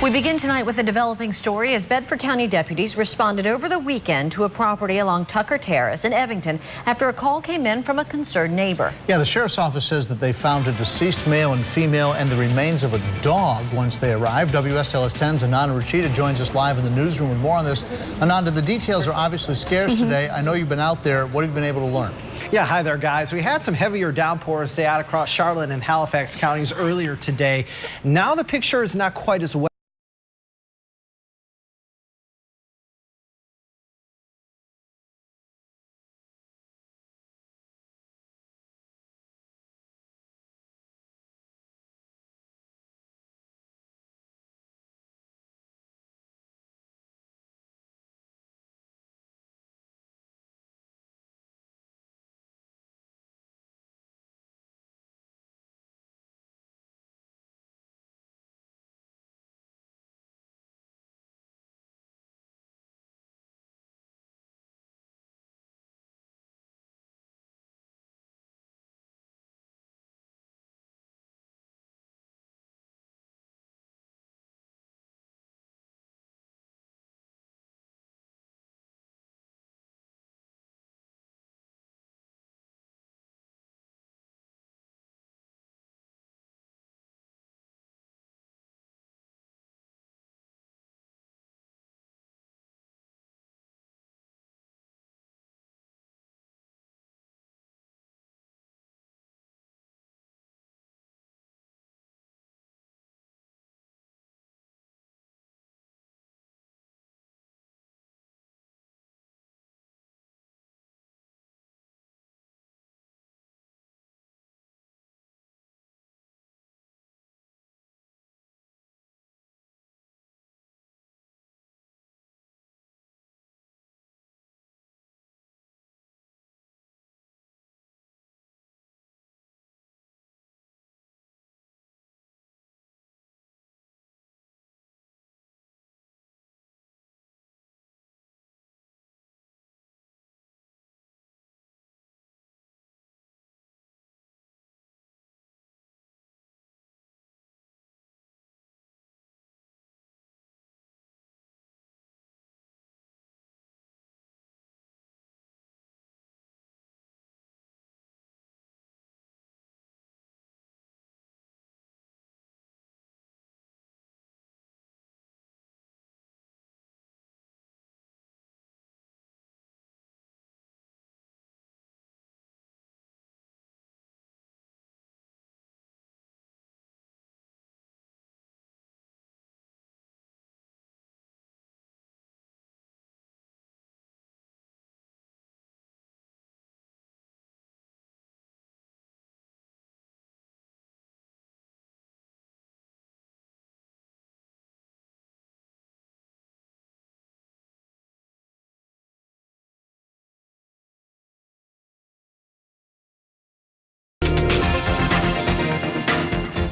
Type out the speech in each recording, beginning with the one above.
We begin tonight with a developing story as Bedford County deputies responded over the weekend to a property along Tucker Terrace in Evington after a call came in from a concerned neighbor. Yeah, the sheriff's office says that they found a deceased male and female and the remains of a dog once they arrived. WSLS 10's Ananda Rachida joins us live in the newsroom with more on this. Ananda, the details are obviously scarce today. I know you've been out there. What have you been able to learn? Yeah, hi there, guys. We had some heavier downpours, say, out across Charlotte and Halifax counties earlier today. Now the picture is not quite as wet.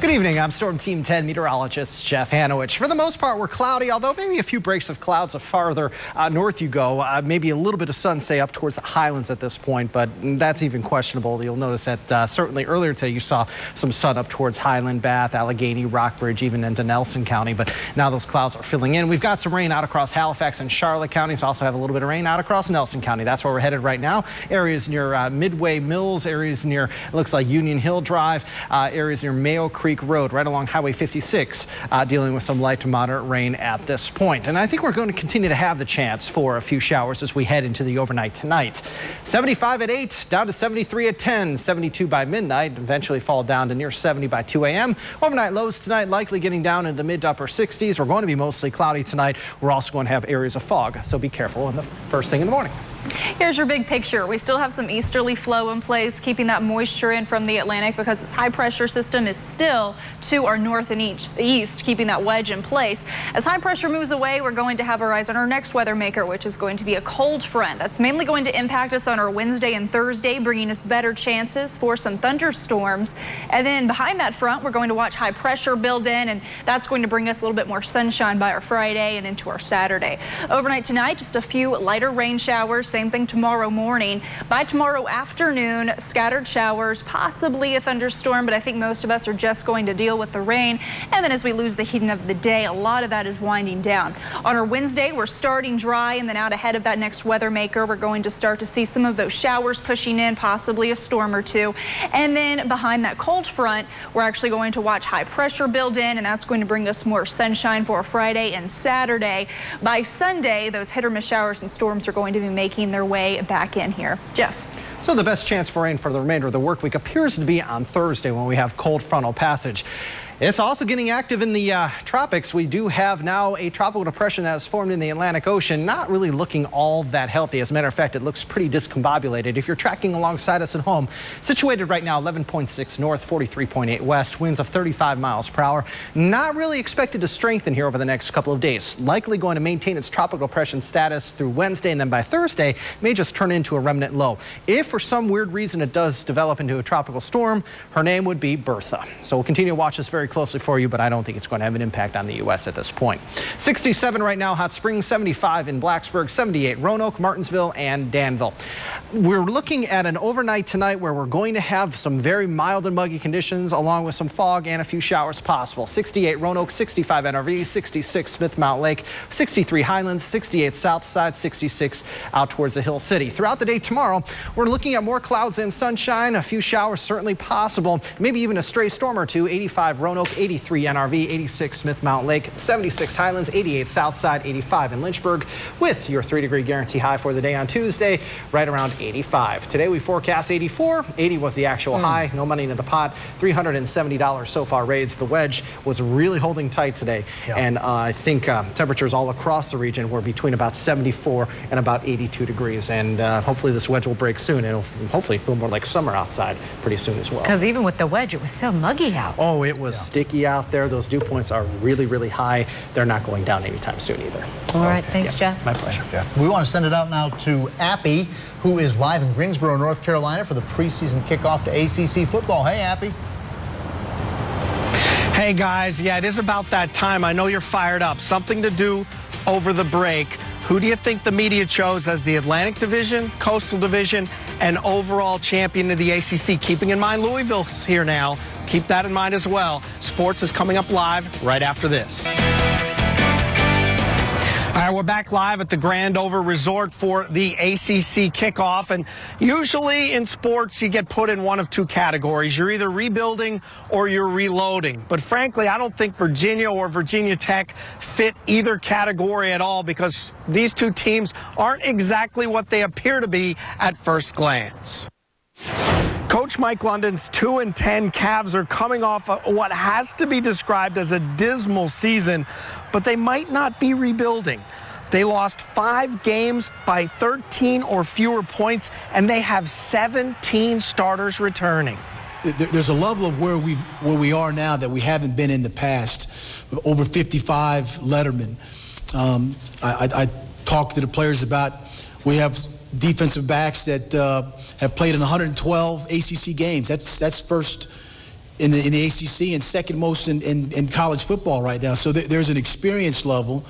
Good evening, I'm Storm Team 10 meteorologist Jeff Hanowich. For the most part, we're cloudy, although maybe a few breaks of clouds the farther north you go. Maybe a little bit of sun, say, up towards the highlands at this point, but that's even questionable. You'll notice that certainly earlier today you saw some sun up towards Highland, Bath, Allegheny, Rockbridge, even into Nelson County, but now those clouds are filling in. We've got some rain out across Halifax and Charlotte counties. Also have a little bit of rain out across Nelson County. That's where we're headed right now. Areas near Midway Mills, areas near, it looks like Union Hill Drive, areas near Mayo Creek Road, right along Highway 56, dealing with some light to moderate rain at this point. And I think we're going to continue to have the chance for a few showers as we head into the overnight tonight. 75 at 8, down to 73 at 10, 72 by midnight, eventually fall down to near 70 by 2 a.m. Overnight lows tonight likely getting down into the mid to upper 60s. We're going to be mostly cloudy tonight. We're also going to have areas of fog, so be careful in the first thing in the morning. Here's your big picture. We still have some easterly flow in place, keeping that moisture in from the Atlantic because this high pressure system is still to our north and east, keeping that wedge in place. As high pressure moves away, we're going to have a rise on our next weather maker, which is going to be a cold front. That's mainly going to impact us on our Wednesday and Thursday, bringing us better chances for some thunderstorms. And then behind that front, we're going to watch high pressure build in, and that's going to bring us a little bit more sunshine by our Friday and into our Saturday. Overnight tonight, just a few lighter rain showers. Same thing tomorrow morning. By tomorrow afternoon, scattered showers, possibly a thunderstorm, but I think most of us are just going to deal with the rain. And then as we lose the heat of the day, a lot of that is winding down. On our Wednesday, we're starting dry, and then out ahead of that next weather maker, we're going to start to see some of those showers pushing in, possibly a storm or two. And then behind that cold front, we're actually going to watch high pressure build in, and that's going to bring us more sunshine for Friday and Saturday. By Sunday, those hit or miss showers and storms are going to be making their way back in here. Jeff. So the best chance for rain for the remainder of the work week appears to be on Thursday when we have cold frontal passage. It's also getting active in the tropics. We do have now a tropical depression that has formed in the Atlantic Ocean, not really looking all that healthy. As a matter of fact, it looks pretty discombobulated. If you're tracking alongside us at home, situated right now 11.6 north, 43.8 west, winds of 35 miles per hour. Not really expected to strengthen here over the next couple of days. Likely going to maintain its tropical depression status through Wednesday, and then by Thursday may just turn into a remnant low. If for some weird reason it does develop into a tropical storm, her name would be Bertha. So we'll continue to watch this very closely for you, but I don't think it's going to have an impact on the U.S. at this point. 67 right now, Hot Springs, 75 in Blacksburg, 78 Roanoke, Martinsville, and Danville. We're looking at an overnight tonight where we're going to have some very mild and muggy conditions along with some fog and a few showers possible. 68 Roanoke, 65 NRV, 66 Smith Mountain Lake, 63 Highlands, 68 Southside, 66 out towards the Hill City. Throughout the day tomorrow, we're looking at more clouds and sunshine, a few showers certainly possible, maybe even a stray storm or two. 85 Roanoke, 83 NRV, 86 Smith Mountain Lake, 76 Highlands, 88 Southside, 85 in Lynchburg, with your 3-degree guarantee high for the day on Tuesday, right around 85. Today we forecast 84. 80 was the actual high. No money into the pot. $370 so far raised. The wedge was really holding tight today, and I think temperatures all across the region were between about 74 and about 82 degrees, and hopefully this wedge will break soon, and it'll hopefully feel more like summer outside pretty soon as well. Because even with the wedge, it was so muggy out. Oh, it was sticky out there. Those dew points are really, really high. They're not going down anytime soon either. All right, thanks, Jeff. My pleasure, Jeff. We want to send it out now to Appy, who is live in Greensboro, North Carolina for the preseason kickoff to ACC football. Hey, Appy. Hey, guys. Yeah, it is about that time. I know you're fired up. Something to do over the break. Who do you think the media chose as the Atlantic Division, Coastal Division, and overall champion of the ACC? Keeping in mind Louisville's here now. Keep that in mind as well. Sports is coming up live right after this. All right, we're back live at the Grand Over Resort for the ACC kickoff. And usually in sports, you get put in one of two categories. You're either rebuilding or you're reloading. But frankly, I don't think Virginia or Virginia Tech fit either category at all, because these two teams aren't exactly what they appear to be at first glance. Coach Mike London's 2-10 Cavs are coming off what has to be described as a dismal season, but they might not be rebuilding. They lost 5 games by 13 or fewer points, and they have 17 starters returning. There's a level of where we are now that we haven't been in the past. Over 55 Letterman. I talked to the players about, we have defensive backs that have played in 112 ACC games. That's first in the ACC and second most in college football right now. So there's an experience level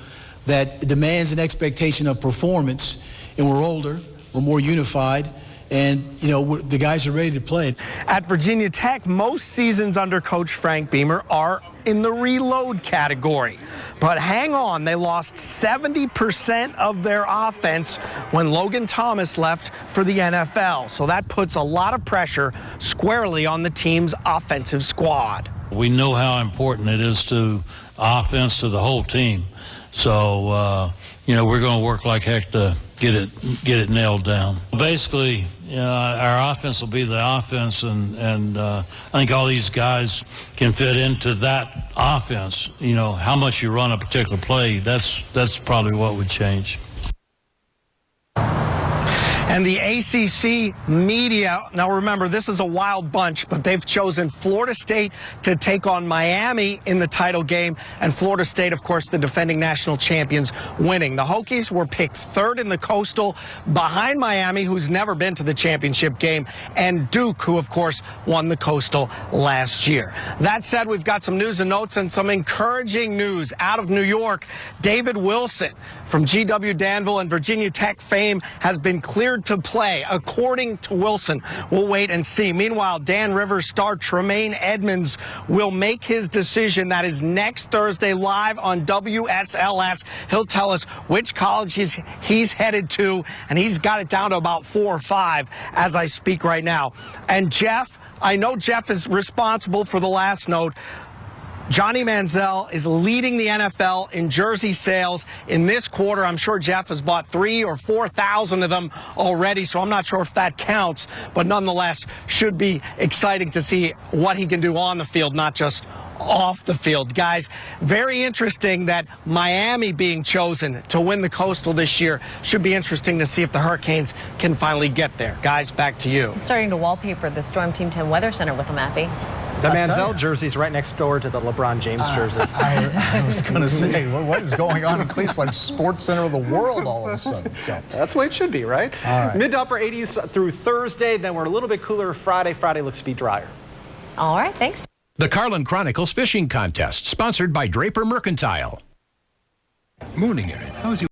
that demands an expectation of performance, and we're older, we're more unified, and you know the guys are ready to play. At Virginia Tech, most seasons under Coach Frank Beamer are in the reload category. But hang on, they lost 70% of their offense when Logan Thomas left for the NFL. So that puts a lot of pressure squarely on the team's offensive squad. We know how important it is to offense, to the whole team. So, you know, we're going to work like heck to get it nailed down. Basically, our offense will be the offense, and I think all these guys can fit into that offense. You know, how much you run a particular play, that's probably what would change. And the ACC media, now remember, this is a wild bunch, but they've chosen Florida State to take on Miami in the title game, and Florida State, of course, the defending national champions, winning. The Hokies were picked third in the Coastal, behind Miami, who's never been to the championship game, and Duke, who, of course, won the Coastal last year. That said, we've got some news and notes and some encouraging news out of New York. David Wilson from GW Danville and Virginia Tech fame has been cleared to play, according to Wilson. We'll wait and see. Meanwhile, Dan Rivers star Tremaine Edmonds will make his decision. That is next Thursday live on WSLS. He'll tell us which college he's headed to, and he's got it down to about 4 or 5 as I speak right now. And Jeff, I know Jeff is responsible for the last note. Johnny Manziel is leading the NFL in jersey sales in this quarter. I'm sure Jeff has bought 3,000 or 4,000 of them already, so I'm not sure if that counts, but nonetheless should be exciting to see what he can do on the field, not just off the field. Guys, very interesting that Miami being chosen to win the Coastal this year. Should be interesting to see if the Hurricanes can finally get there. Guys, back to you. He's starting to wallpaper the Storm Team 10 Weather Center with them, Appy. The Manziel jersey's right next door to the LeBron James jersey. I was going to say, what is going on in Cleveland? It's like sports center of the world all of a sudden. So. That's the way it should be, right? All right. Mid to upper 80s through Thursday, then we're a little bit cooler Friday. Friday looks to be drier. All right, thanks. The Carlin Chronicles Fishing Contest, sponsored by Draper Mercantile. Morning, Erin. How's your